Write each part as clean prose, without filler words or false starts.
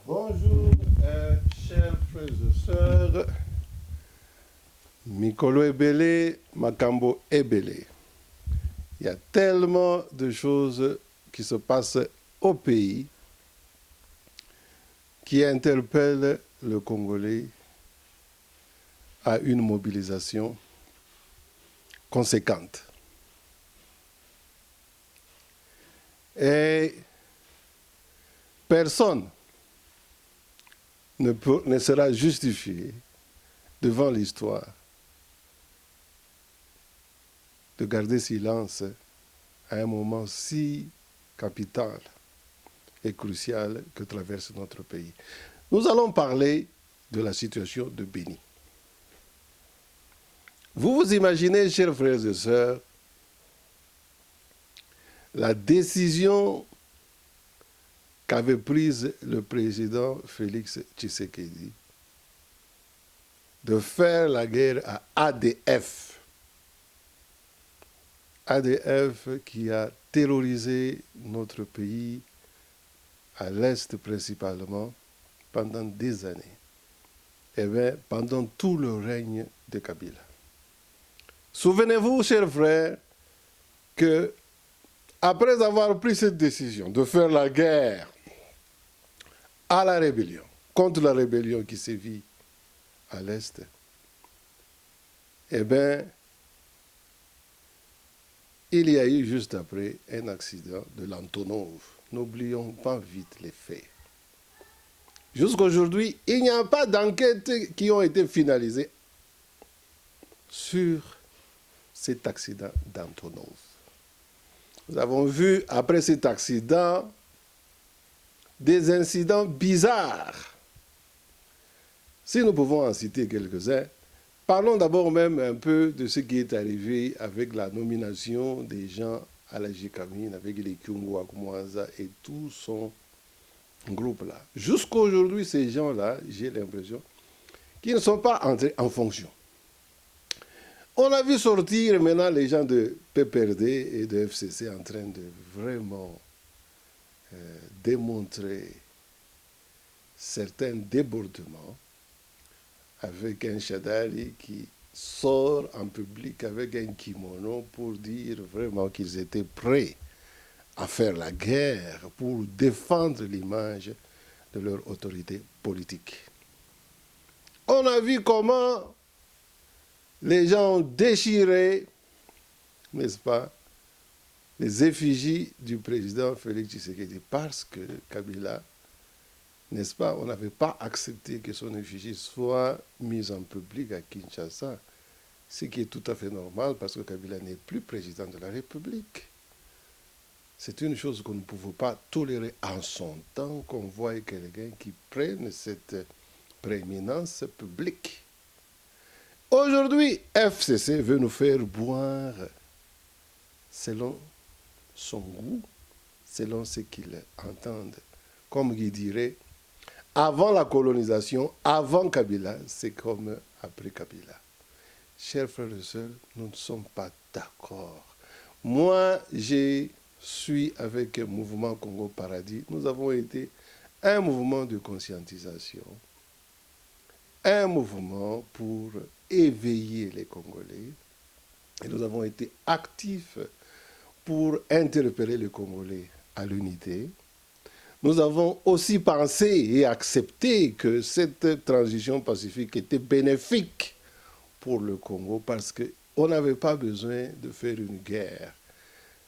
Bonjour, chers frères et sœurs. Mikolo Ebele, Makambo Ebele. Il y a tellement de choses qui se passent au pays qui interpellent le Congolais à une mobilisation conséquente. Et personne ne sera justifié devant l'histoire de garder silence à un moment si capital et crucial que traverse notre pays. Nous allons parler de la situation de Béni. Vous vous imaginez, chers frères et sœurs, la décision qu'avait prise le président Félix Tshisekedi de faire la guerre à ADF. ADF qui a terrorisé notre pays, à l'Est principalement, pendant des années. Et bien, pendant tout le règne de Kabila. Souvenez-vous, chers frères, que après avoir pris cette décision de faire la guerre à la rébellion, contre la rébellion qui sévit à l'Est, eh bien, il y a eu juste après un accident de l'Antonov. N'oublions pas vite les faits. Jusqu'aujourd'hui, il n'y a pas d'enquêtes qui ont été finalisées sur cet accident d'Antonov. Nous avons vu, après cet accident, des incidents bizarres. Si nous pouvons en citer quelques-uns, parlons d'abord même un peu de ce qui est arrivé avec la nomination des gens à la JCAMIN, avec les Kyungu Akumwaza et tout son groupe-là. Jusqu'à aujourd'hui, ces gens-là, j'ai l'impression, qu'ils ne sont pas entrés en fonction. On a vu sortir maintenant les gens de PPRD et de FCC en train de vraiment démontrer certains débordements avec un Chadali qui sort en public avec un kimono pour dire vraiment qu'ils étaient prêts à faire la guerre pour défendre l'image de leur autorité politique. On a vu comment les gens ont déchiré, n'est-ce pas, les effigies du président Félix Tshisekedi parce que Kabila, n'est-ce pas, on n'avait pas accepté que son effigie soit mise en public à Kinshasa, ce qui est tout à fait normal parce que Kabila n'est plus président de la République. C'est une chose qu'on ne pouvait pas tolérer en son temps, qu'on voie quelqu'un qui prenne cette prééminence publique. Aujourd'hui, FCC veut nous faire boire selon son goût, selon ce qu'ils entendent. Comme il dirait, avant la colonisation, avant Kabila, c'est comme après Kabila. Chers frères et sœurs, nous ne sommes pas d'accord. Moi, je suis avec le mouvement Congo Paradis. Nous avons été un mouvement de conscientisation, un mouvement pour éveiller les Congolais. Et nous avons été actifs pour interpeller les Congolais à l'unité. Nous avons aussi pensé et accepté que cette transition pacifique était bénéfique pour le Congo parce qu'on n'avait pas besoin de faire une guerre,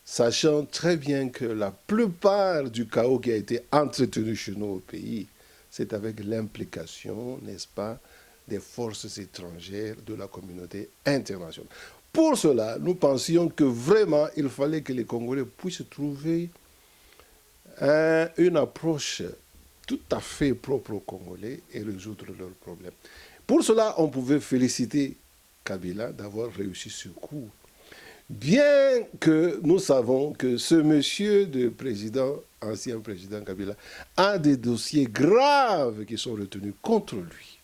sachant très bien que la plupart du chaos qui a été entretenu chez nous au pays, c'est avec l'implication, n'est-ce pas, des forces étrangères de la communauté internationale. Pour cela, nous pensions que vraiment, il fallait que les Congolais puissent trouver une approche tout à fait propre aux Congolais et résoudre leurs problèmes. Pour cela, on pouvait féliciter Kabila d'avoir réussi ce coup. Bien que nous savons que ce monsieur de président, ancien président Kabila, a des dossiers graves qui sont retenus contre lui.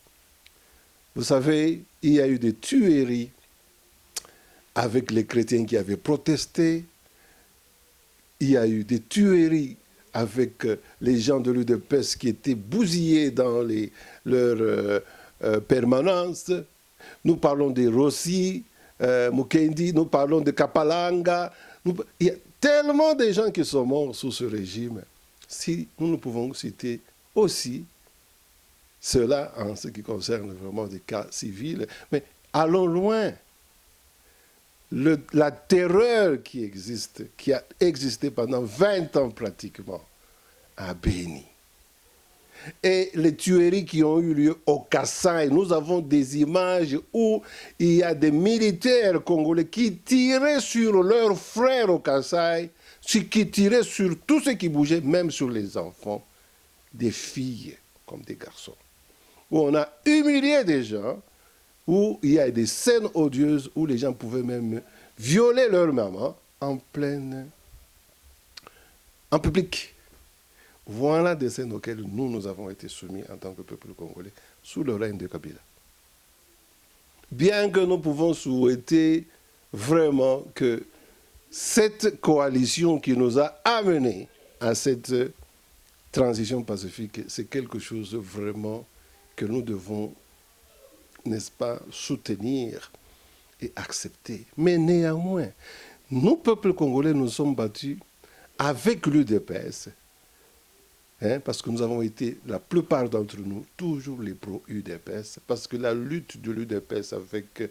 Vous savez, il y a eu des tueries avec les chrétiens qui avaient protesté. Il y a eu des tueries avec les gens de l'UDPS qui étaient bousillés dans leurs permanences. Nous parlons de Rossi, Mukendi, nous parlons de Kapalanga. Il y a tellement de gens qui sont morts sous ce régime. Si nous pouvons citer aussi cela en ce qui concerne vraiment des cas civils. Mais allons loin. La terreur qui existe, qui a existé pendant 20 ans pratiquement, à Béni. Et les tueries qui ont eu lieu au Kassai, nous avons des images où il y a des militaires congolais qui tiraient sur leurs frères au Kassai, qui tiraient sur tout ce qui bougeait, même sur les enfants, des filles comme des garçons. Où on a humilié des gens, où il y a des scènes odieuses, où les gens pouvaient même violer leur maman en public. Voilà des scènes auxquelles nous avons été soumis en tant que peuple congolais sous le règne de Kabila. Bien que nous pouvons souhaiter vraiment que cette coalition qui nous a amenés à cette transition pacifique, c'est quelque chose vraiment que nous devons, n'est-ce pas, soutenir et accepter. Mais néanmoins, nous, peuple congolais, nous sommes battus avec l'UDPS, parce que nous avons été, la plupart d'entre nous, toujours les pro-UDPS, parce que la lutte de l'UDPS avec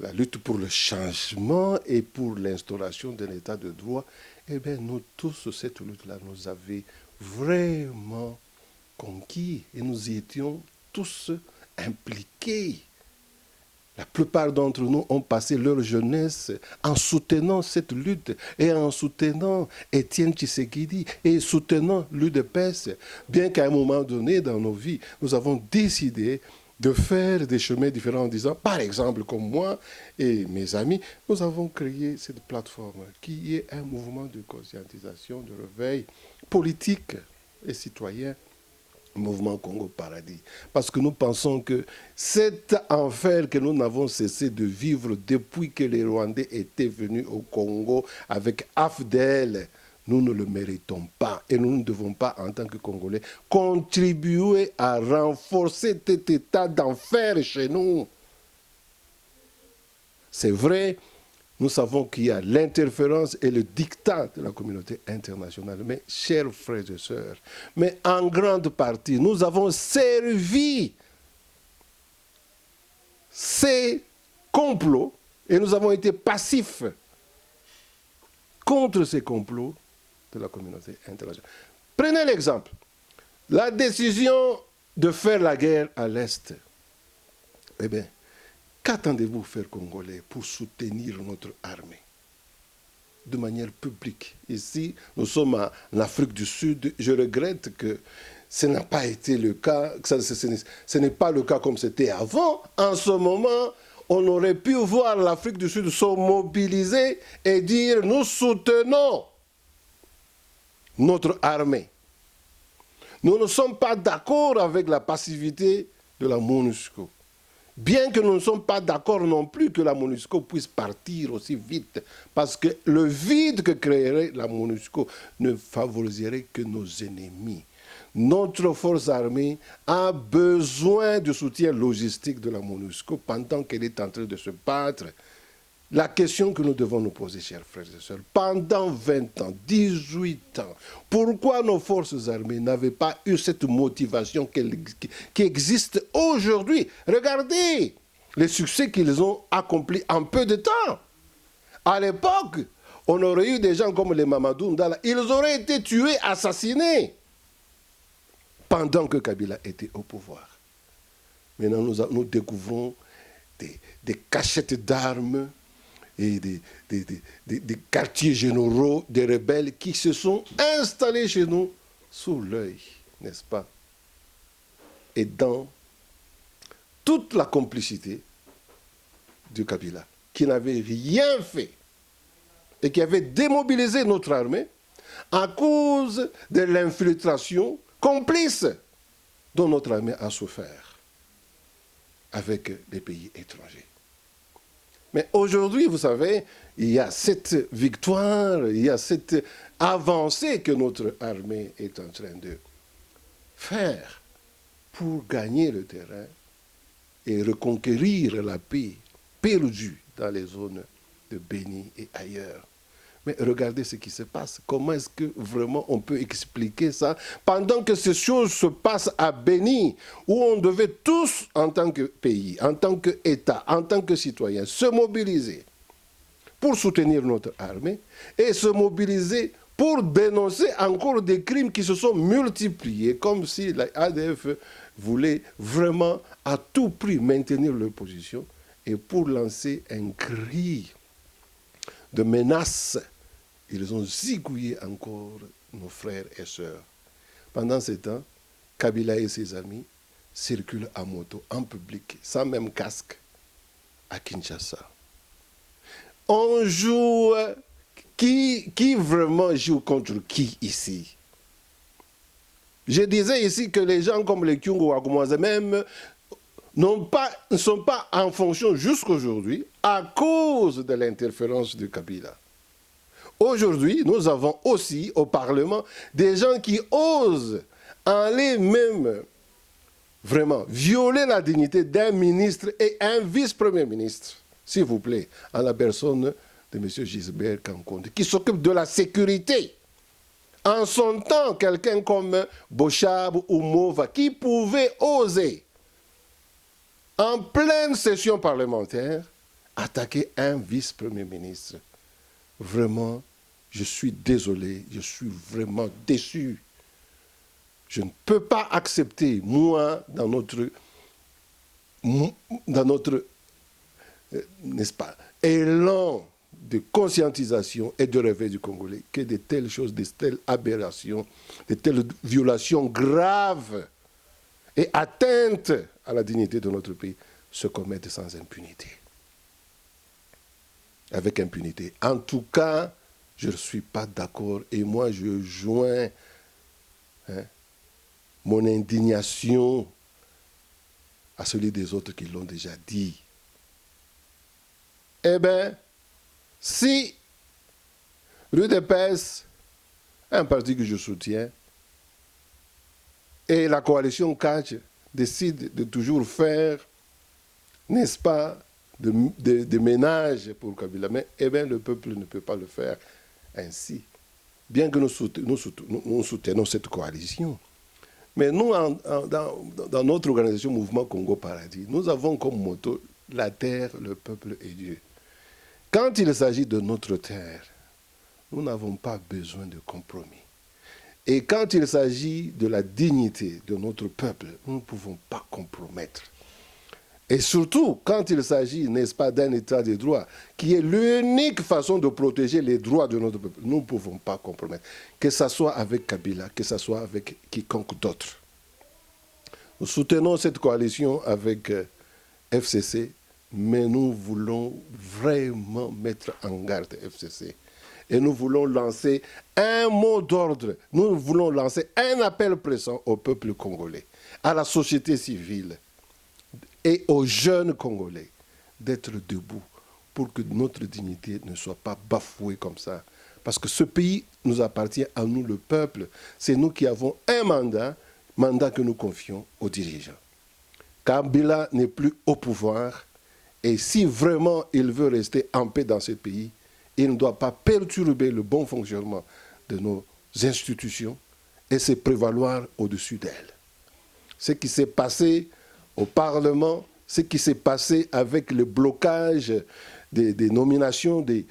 la lutte pour le changement et pour l'instauration d'un état de droit, eh bien, nous tous, cette lutte-là nous avait vraiment conquis et nous y étions tous impliqués. La plupart d'entre nous ont passé leur jeunesse en soutenant cette lutte et en soutenant Étienne Tshisekedi et soutenant l'UDPS, bien qu'à un moment donné dans nos vies, nous avons décidé de faire des chemins différents en disant, par exemple, comme moi et mes amis, nous avons créé cette plateforme qui est un mouvement de conscientisation, de réveil politique et citoyen, mouvement Congo Paradis. Parce que nous pensons que cet enfer que nous n'avons cessé de vivre depuis que les Rwandais étaient venus au Congo avec AFDL, nous ne le méritons pas et nous ne devons pas, en tant que Congolais, contribuer à renforcer cet état d'enfer chez nous. C'est vrai, nous savons qu'il y a l'interférence et le diktat de la communauté internationale. Mais, chers frères et sœurs, mais en grande partie, nous avons servi ces complots et nous avons été passifs contre ces complots de la communauté internationale. Prenez l'exemple. La décision de faire la guerre à l'Est. Eh bien, qu'attendez-vous, frères congolais, pour soutenir notre armée de manière publique? Ici, nous sommes en Afrique du Sud. Je regrette que ce n'a pas été le cas, que ce n'est pas le cas comme c'était avant. En ce moment, on aurait pu voir l'Afrique du Sud se mobiliser et dire « nous soutenons notre armée ». Nous ne sommes pas d'accord avec la passivité de la MONUSCO. Bien que nous ne sommes pas d'accord non plus que la MONUSCO puisse partir aussi vite, parce que le vide que créerait la MONUSCO ne favoriserait que nos ennemis. Notre force armée a besoin du soutien logistique de la MONUSCO pendant qu'elle est en train de se battre. La question que nous devons nous poser, chers frères et sœurs, pendant 20 ans, 18 ans, pourquoi nos forces armées n'avaient pas eu cette motivation qui existe aujourd'hui? Regardez les succès qu'ils ont accomplis en peu de temps. À l'époque, on aurait eu des gens comme les Mamadou Ndala, ils auraient été tués, assassinés, pendant que Kabila était au pouvoir. Maintenant, nous découvrons des cachettes d'armes, et des quartiers généraux, des rebelles qui se sont installés chez nous sous l'œil, n'est-ce pas? Et dans toute la complicité du Kabila, qui n'avait rien fait et qui avait démobilisé notre armée à cause de l'infiltration complice dont notre armée a souffert avec les pays étrangers. Mais aujourd'hui, vous savez, il y a cette victoire, il y a cette avancée que notre armée est en train de faire pour gagner le terrain et reconquérir la paix perdue dans les zones de Béni et ailleurs. Mais regardez ce qui se passe. Comment est-ce que vraiment on peut expliquer ça pendant que ces choses se passent à Béni, où on devait tous, en tant que pays, en tant qu'État, en tant que citoyens, se mobiliser pour soutenir notre armée et se mobiliser pour dénoncer encore des crimes qui se sont multipliés, comme si l'ADF voulait vraiment à tout prix maintenir leur position et pour lancer un cri de menace. Ils ont zigouillé encore nos frères et sœurs. Pendant ce temps, Kabila et ses amis circulent à moto, en public, sans même casque, à Kinshasa. On joue... Qui vraiment joue contre qui ici? Je disais ici que les gens comme les Kyungu Wakumaze même ne sont pas en fonction jusqu'aujourd'hui à cause de l'interférence de Kabila. Aujourd'hui, nous avons aussi au Parlement des gens qui osent aller même vraiment violer la dignité d'un ministre et un vice-premier ministre, s'il vous plaît, en la personne de M. Gisbert Kankonde, qui s'occupe de la sécurité. En son temps, quelqu'un comme Bochab ou Mova, qui pouvait oser, en pleine session parlementaire, attaquer un vice-premier ministre. Vraiment, je suis désolé, je suis vraiment déçu. Je ne peux pas accepter, moi, dans notre n'est-ce pas, élan de conscientisation et de réveil du Congolais, que de telles choses, de telles aberrations, de telles violations graves et atteintes à la dignité de notre pays se commettent sans impunité. Avec impunité. En tout cas, je ne suis pas d'accord et moi je joins mon indignation à celui des autres qui l'ont déjà dit. Eh bien, si l'UDPS, un parti que je soutiens, et la coalition CACH décide de toujours faire, n'est-ce pas, de ménage pour Kabila, mais eh bien, le peuple ne peut pas le faire ainsi. Bien que nous soutenons cette coalition. Mais nous, dans notre organisation Mouvement Congo Paradis, nous avons comme motto la terre, le peuple et Dieu. Quand il s'agit de notre terre, nous n'avons pas besoin de compromis. Et quand il s'agit de la dignité de notre peuple, nous ne pouvons pas compromettre. Et surtout, quand il s'agit, n'est-ce pas, d'un état de droit, qui est l'unique façon de protéger les droits de notre peuple, nous ne pouvons pas compromettre. Que ce soit avec Kabila, que ce soit avec quiconque d'autre. Nous soutenons cette coalition avec FCC, mais nous voulons vraiment mettre en garde FCC. Et nous voulons lancer un mot d'ordre, nous voulons lancer un appel pressant au peuple congolais, à la société civile et aux jeunes Congolais d'être debout pour que notre dignité ne soit pas bafouée comme ça. Parce que ce pays nous appartient à nous, le peuple. C'est nous qui avons un mandat que nous confions aux dirigeants. Kabila n'est plus au pouvoir et si vraiment il veut rester en paix dans ce pays, il ne doit pas perturber le bon fonctionnement de nos institutions et se prévaloir au-dessus d'elles. Ce qui s'est passé au Parlement, ce qui s'est passé avec le blocage des nominations des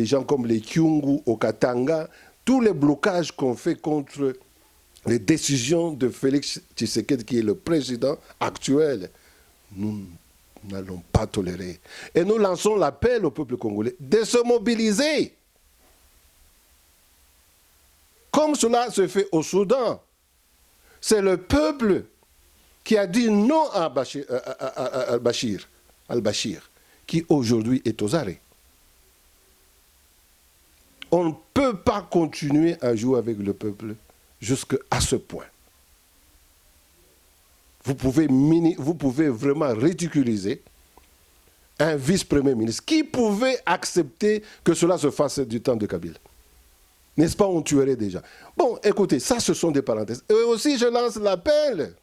gens comme les Kyungu au Katanga, tous les blocages qu'on fait contre les décisions de Félix Tshisekedi, qui est le président actuel, nous n'allons pas tolérer. Et nous lançons l'appel au peuple congolais de se mobiliser. Comme cela se fait au Soudan. C'est le peuple qui a dit non à al-Bashir, qui aujourd'hui est aux arrêts. On ne peut pas continuer à jouer avec le peuple jusqu'à ce point. Vous pouvez vraiment ridiculiser un vice-premier ministre. Qui pouvait accepter que cela se fasse du temps de Kabila? N'est-ce pas, on tuerait déjà. Bon, écoutez, ça, ce sont des parenthèses. Et aussi, je lance l'appel.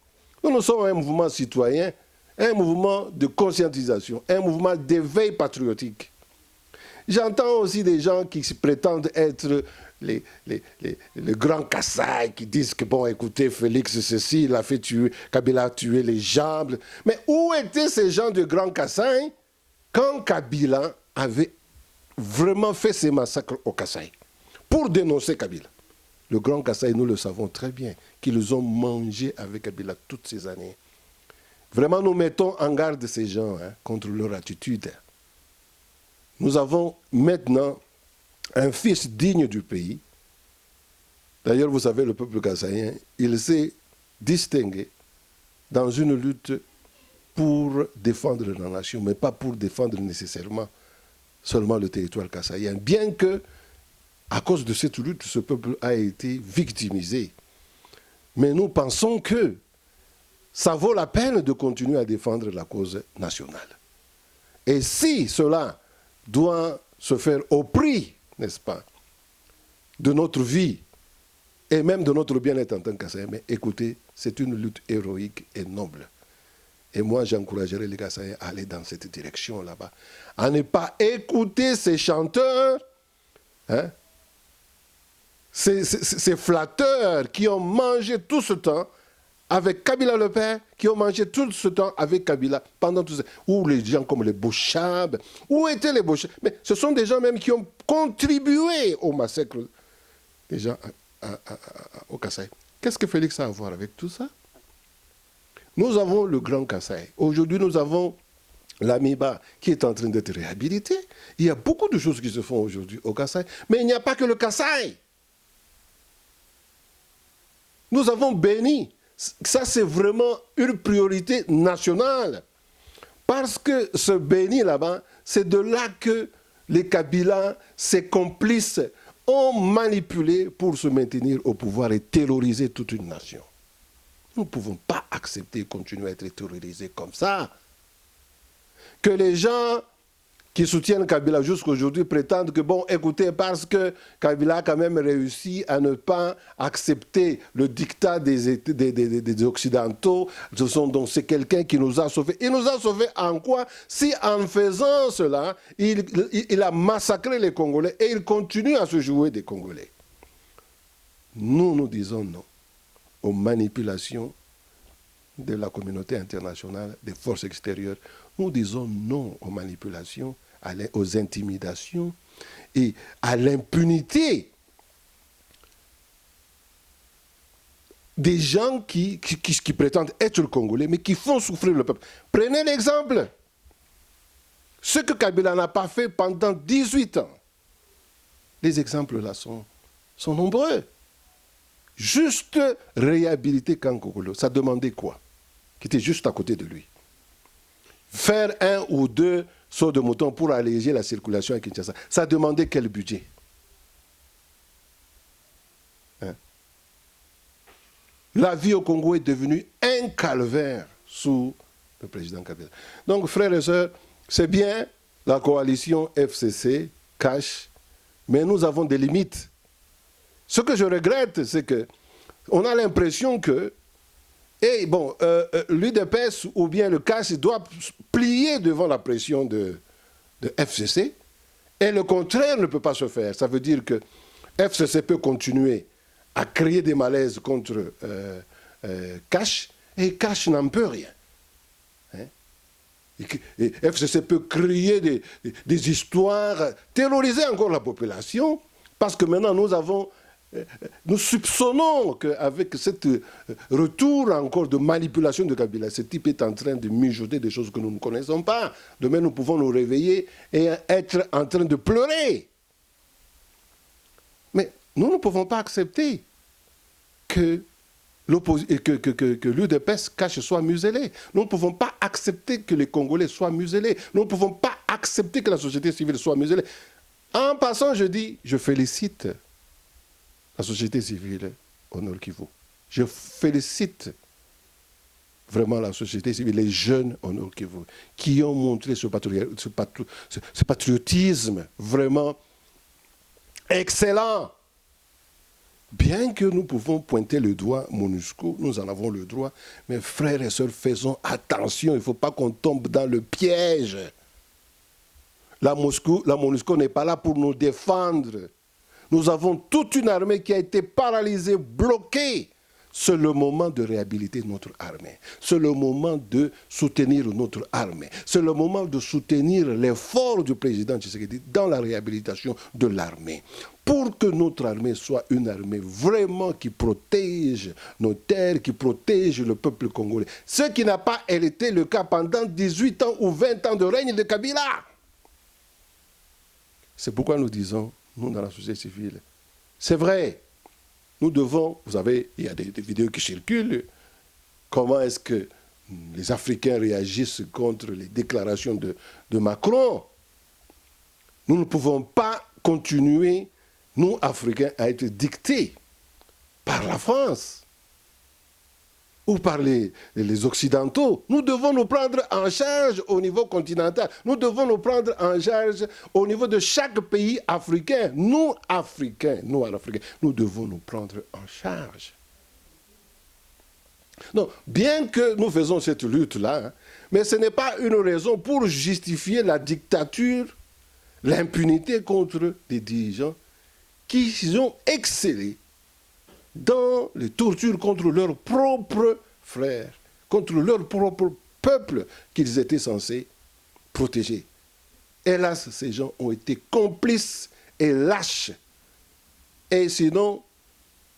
Nous sommes un mouvement citoyen, un mouvement de conscientisation, un mouvement d'éveil patriotique. J'entends aussi des gens qui se prétendent être les grands Kassai, qui disent que, bon, écoutez, Félix, ceci, il a fait tuer, Kabila a tué les gens. Mais où étaient ces gens de grands Kassai quand Kabila avait vraiment fait ces massacres au Kassai pour dénoncer Kabila? Le grand Kassai, nous le savons très bien, qu'ils ont mangé avec Kabila toutes ces années. Vraiment, nous mettons en garde ces gens contre leur attitude. Nous avons maintenant un fils digne du pays. D'ailleurs, vous savez, le peuple kassaïen, il s'est distingué dans une lutte pour défendre la nation, mais pas pour défendre nécessairement seulement le territoire kassaïen. Bien que, à cause de cette lutte, ce peuple a été victimisé. Mais nous pensons que ça vaut la peine de continuer à défendre la cause nationale. Et si cela doit se faire au prix, n'est-ce pas, de notre vie et même de notre bien-être en tant qu'Assaïen, mais écoutez, c'est une lutte héroïque et noble. Et moi, j'encouragerais les Kassaïens à aller dans cette direction là-bas, à ne pas écouter ces chanteurs, ces flatteurs qui ont mangé tout ce temps avec Kabila le père, qui ont mangé tout ce temps avec Kabila pendant tout ce temps. Ou les gens comme les Bouchab. Où étaient les Bouchab? Mais ce sont des gens même qui ont contribué au massacre des gens au Kassai. Qu'est-ce que Félix a à voir avec tout ça? Nous avons le Grand Kassai. Aujourd'hui, nous avons l'Amiba qui est en train d'être réhabilité. Il y a beaucoup de choses qui se font aujourd'hui au Kassai. Mais il n'y a pas que le Kassai. Nous avons Béni. Ça, c'est vraiment une priorité nationale. Parce que ce Béni là-bas, c'est de là que les Kabylas, ses complices, ont manipulé pour se maintenir au pouvoir et terroriser toute une nation. Nous ne pouvons pas accepter de continuer à être terrorisés comme ça. Que les gens qui soutiennent Kabila jusqu'aujourd'hui prétendent que, bon, écoutez, parce que Kabila a quand même réussi à ne pas accepter le dictat des Occidentaux, donc c'est quelqu'un qui nous a sauvés. Il nous a sauvés en quoi? Si en faisant cela, il a massacré les Congolais et il continue à se jouer des Congolais. Nous disons non aux manipulations de la communauté internationale, des forces extérieures. Nous disons non aux manipulations, aux intimidations et à l'impunité des gens qui prétendent être Congolais, mais qui font souffrir le peuple. Prenez l'exemple. Ce que Kabila n'a pas fait pendant 18 ans. Les exemples là sont nombreux. Juste réhabiliter Kankokolo, ça demandait quoi? Qui était juste à côté de lui. Faire 1 ou 2 sauts de mouton pour alléger la circulation à Kinshasa, ça demandait quel budget? La vie au Congo est devenue un calvaire sous le président Kabila. Donc, frères et sœurs, c'est bien la coalition FCC, cash, mais nous avons des limites. Ce que je regrette, c'est qu'on a l'impression que l'UDPS ou bien le CAS doit plier devant la pression de FCC et le contraire ne peut pas se faire. Ça veut dire que FCC peut continuer à créer des malaises contre Cash et Cash n'en peut rien. Et FCC peut créer des histoires, terroriser encore la population parce que maintenant nous soupçonnons qu'avec ce retour encore de manipulation de Kabila, ce type est en train de mijoter des choses que nous ne connaissons pas. Demain, nous pouvons nous réveiller et être en train de pleurer. Mais nous ne pouvons pas accepter que l'UDPS cache soit muselé. Nous ne pouvons pas accepter que les Congolais soient muselés. Nous ne pouvons pas accepter que la société civile soit muselée. En passant, je félicite la société civile au Nord Kivu. Je félicite vraiment la société civile, les jeunes au Nord Kivu, qui ont montré ce patriotisme vraiment excellent. Bien que nous pouvons pointer le doigt MONUSCO, nous en avons le droit, mais frères et sœurs, faisons attention, il ne faut pas qu'on tombe dans le piège. La MONUSCO n'est pas là pour nous défendre. Nous avons toute une armée qui a été paralysée, bloquée. C'est le moment de réhabiliter notre armée. C'est le moment de soutenir notre armée. C'est le moment de soutenir l'effort du président Tshisekedi dans la réhabilitation de l'armée. Pour que notre armée soit une armée vraiment qui protège nos terres, qui protège le peuple congolais. Ce qui n'a pas été le cas pendant 18 ans ou 20 ans de règne de Kabila. C'est pourquoi nous disons, nous dans la société civile, c'est vrai, nous devons, vous savez, il y a des vidéos qui circulent, comment est-ce que les Africains réagissent contre les déclarations de Macron. Nous ne pouvons pas continuer, nous, Africains, à être dictés par la France ou par les Occidentaux. Nous devons nous prendre en charge au niveau continental. Nous devons nous prendre en charge au niveau de chaque pays africain. Nous, Africains, nous devons nous prendre en charge. Non, bien que nous faisons cette lutte-là, mais ce n'est pas une raison pour justifier la dictature, l'impunité contre les dirigeants qui ont excellé dans les tortures contre leurs propres frères, contre leur propre peuple qu'ils étaient censés protéger. Hélas, ces gens ont été complices et lâches. Et sinon,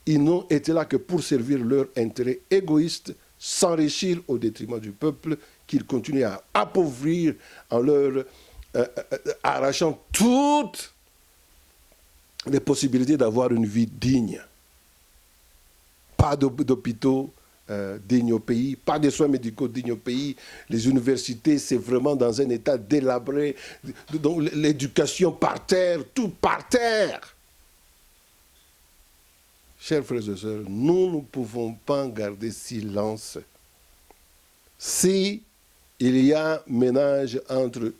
ils n'ont été là que pour servir leur intérêt égoïste, s'enrichir au détriment du peuple, qu'ils continuent à appauvrir en leur arrachant toutes les possibilités d'avoir une vie digne. Pas d'hôpitaux dignes au pays, pas de soins médicaux dignes au pays. Les universités, c'est vraiment dans un état délabré. Donc l'éducation par terre, tout par terre. Chers frères et sœurs, nous ne pouvons pas garder silence. Si il y a ménage entre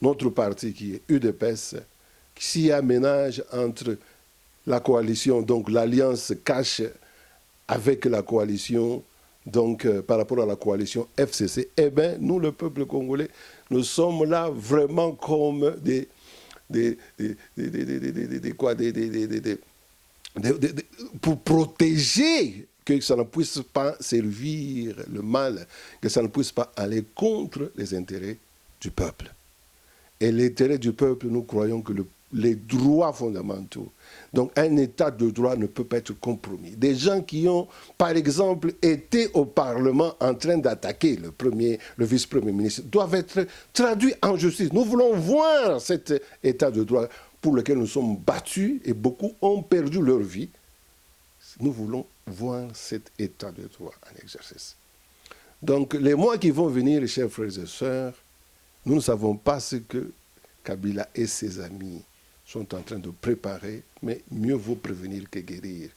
notre parti qui est UDPS, s'il y a ménage entre la coalition, donc l'alliance cache avec la coalition, donc par rapport à la coalition FCC, eh bien, nous, le peuple congolais, nous sommes là vraiment comme pour protéger que ça ne puisse pas servir le mal, que ça ne puisse pas aller contre les intérêts du peuple. Et l'intérêt du peuple, nous croyons que les droits fondamentaux. Donc un état de droit ne peut pas être compromis. Des gens qui ont, par exemple, été au Parlement en train d'attaquer le vice-premier ministre doivent être traduits en justice. Nous voulons voir cet état de droit pour lequel nous sommes battus et beaucoup ont perdu leur vie. Nous voulons voir cet état de droit en exercice. Donc les mois qui vont venir, chers frères et sœurs, nous ne savons pas ce que Kabila et ses amis sont en train de préparer, mais mieux vaut prévenir que guérir.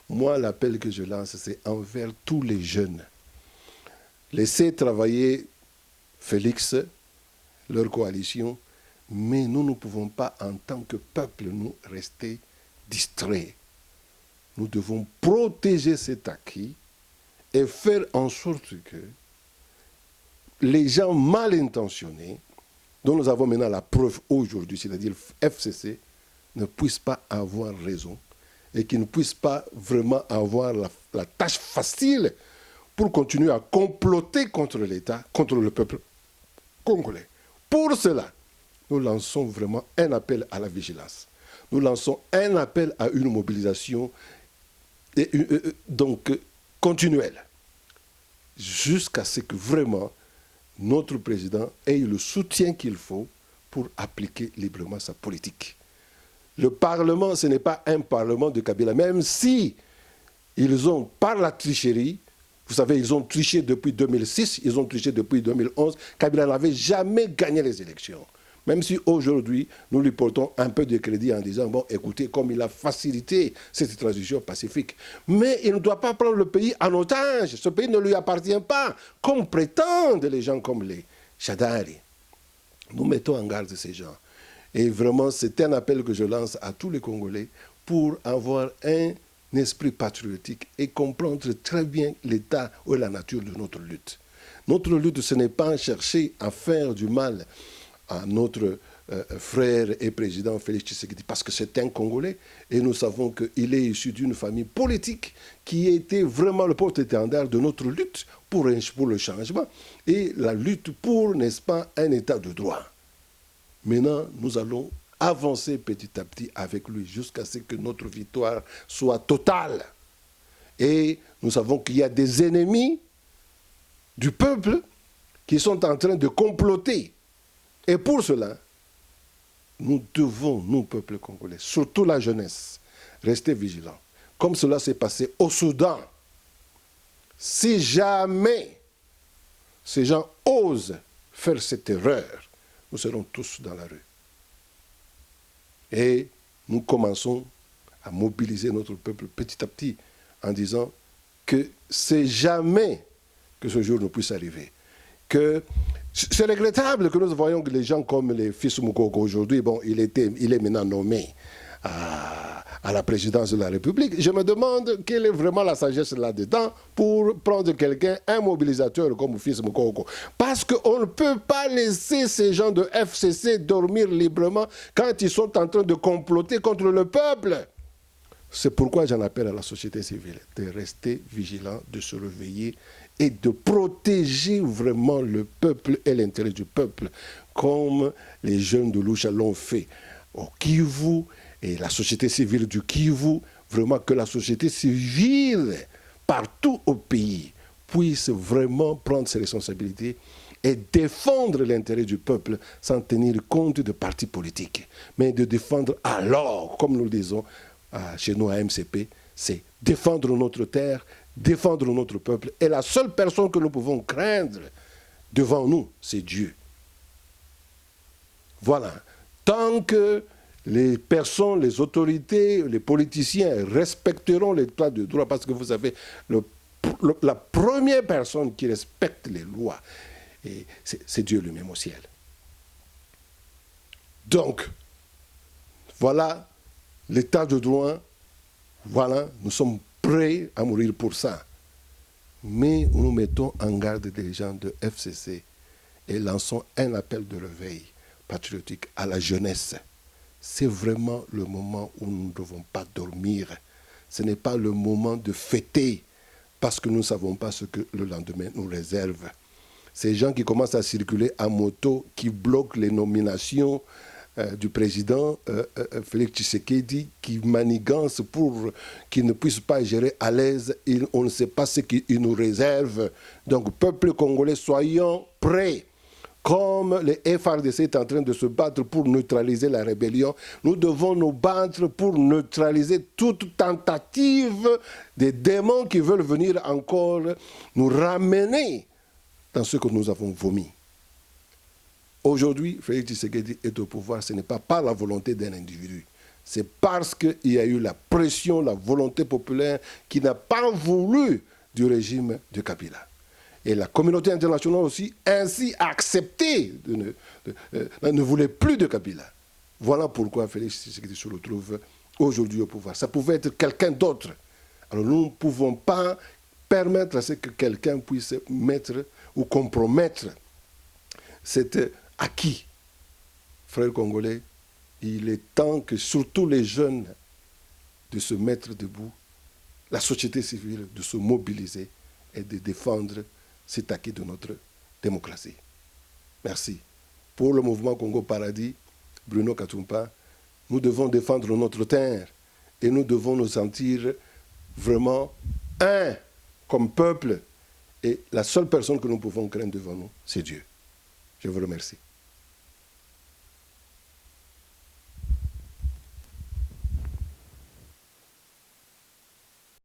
Moi, l'appel que je lance, c'est envers tous les jeunes. Laissez travailler Félix, leur coalition, mais nous ne pouvons pas, en tant que peuple, nous rester distraits. Nous devons protéger cet acquis et faire en sorte que les gens mal intentionnés, dont nous avons maintenant la preuve aujourd'hui, c'est-à-dire FCC, ne puissent pas avoir raison et qu'ils ne puissent pas vraiment avoir la tâche facile pour continuer à comploter contre l'État, contre le peuple congolais. Pour cela, nous lançons vraiment un appel à la vigilance. Nous lançons un appel à une mobilisation donc continuelle, jusqu'à ce que vraiment notre président ait le soutien qu'il faut pour appliquer librement sa politique. Le Parlement, ce n'est pas un Parlement de Kabila, même si ils ont, par la tricherie, vous savez, ils ont triché depuis 2006, ils ont triché depuis 2011, Kabila n'avait jamais gagné les élections. Même si aujourd'hui, nous lui portons un peu de crédit en disant, bon, écoutez, comme il a facilité cette transition pacifique. Mais il ne doit pas prendre le pays en otage. Ce pays ne lui appartient pas, comme prétendent les gens comme les Shadari. Nous mettons en garde ces gens. Et vraiment, c'est un appel que je lance à tous les Congolais pour avoir un esprit patriotique et comprendre très bien l'état ou la nature de notre lutte. Notre lutte, ce n'est pas chercher à faire du mal à notre frère et président Félix Tshisekedi, parce que c'est un Congolais et nous savons qu'il est issu d'une famille politique qui était vraiment le porte-étendard de notre lutte pour le changement et la lutte pour, n'est-ce pas, un état de droit. Maintenant, nous allons avancer petit à petit avec lui jusqu'à ce que notre victoire soit totale. Et nous savons qu'il y a des ennemis du peuple qui sont en train de comploter. Et pour cela, nous devons, nous, peuple congolais, surtout la jeunesse, rester vigilants. Comme cela s'est passé au Soudan, si jamais ces gens osent faire cette erreur, nous serons tous dans la rue. Et nous commençons à mobiliser notre peuple petit à petit en disant que c'est jamais que ce jour ne puisse arriver. Que c'est regrettable que nous voyons que les gens comme les fils Moukoko aujourd'hui, bon, il est maintenant nommé à la présidence de la République. Je me demande quelle est vraiment la sagesse là-dedans pour prendre quelqu'un, un mobilisateur comme fils Moukoko. Parce qu'on ne peut pas laisser ces gens de FCC dormir librement quand ils sont en train de comploter contre le peuple. C'est pourquoi j'en appelle à la société civile de rester vigilant, de se réveiller et de protéger vraiment le peuple et l'intérêt du peuple, comme les jeunes de Lucha l'ont fait au Kivu et la société civile du Kivu. Vraiment que la société civile, partout au pays, puisse vraiment prendre ses responsabilités et défendre l'intérêt du peuple sans tenir compte de partis politiques, mais de défendre alors, comme nous le disons, chez nous à MCP, c'est défendre notre terre, défendre notre peuple. Et la seule personne que nous pouvons craindre devant nous, c'est Dieu. Voilà. Tant que les personnes, les autorités, les politiciens respecteront l'état de droit, parce que vous savez, la première personne qui respecte les lois, c'est Dieu lui-même au ciel. Donc, voilà l'état de droit, voilà, nous sommes prêts à mourir pour ça. Mais nous mettons en garde des gens de FCC et lançons un appel de réveil patriotique à la jeunesse. C'est vraiment le moment où nous ne devons pas dormir. Ce n'est pas le moment de fêter parce que nous ne savons pas ce que le lendemain nous réserve. Ces gens qui commencent à circuler à moto, qui bloquent les nominations du président Félix Tshisekedi, qui manigance pour qu'il ne puisse pas gérer à l'aise, on ne sait pas ce qu'il nous réserve. Donc, peuple congolais, soyons prêts. Comme le FRDC est en train de se battre pour neutraliser la rébellion, nous devons nous battre pour neutraliser toute tentative des démons qui veulent venir encore nous ramener dans ce que nous avons vomi. Aujourd'hui, Félix Tshisekedi est au pouvoir, ce n'est pas par la volonté d'un individu. C'est parce qu'il y a eu la pression, la volonté populaire qui n'a pas voulu du régime de Kabila. Et la communauté internationale aussi ainsi accepté, ne voulait plus de Kabila. Voilà pourquoi Félix Tshisekedi se retrouve aujourd'hui au pouvoir. Ça pouvait être quelqu'un d'autre. Alors nous ne pouvons pas permettre à ce que quelqu'un puisse mettre ou compromettre cet acquis. Frères congolais, il est temps que surtout les jeunes de se mettre debout, la société civile de se mobiliser et de défendre cet acquis de notre démocratie. Merci. Pour le mouvement Congo Paradis, Bruno Katumpa, nous devons défendre notre terre et nous devons nous sentir vraiment un comme peuple. Et la seule personne que nous pouvons craindre devant nous, c'est Dieu. Je vous remercie.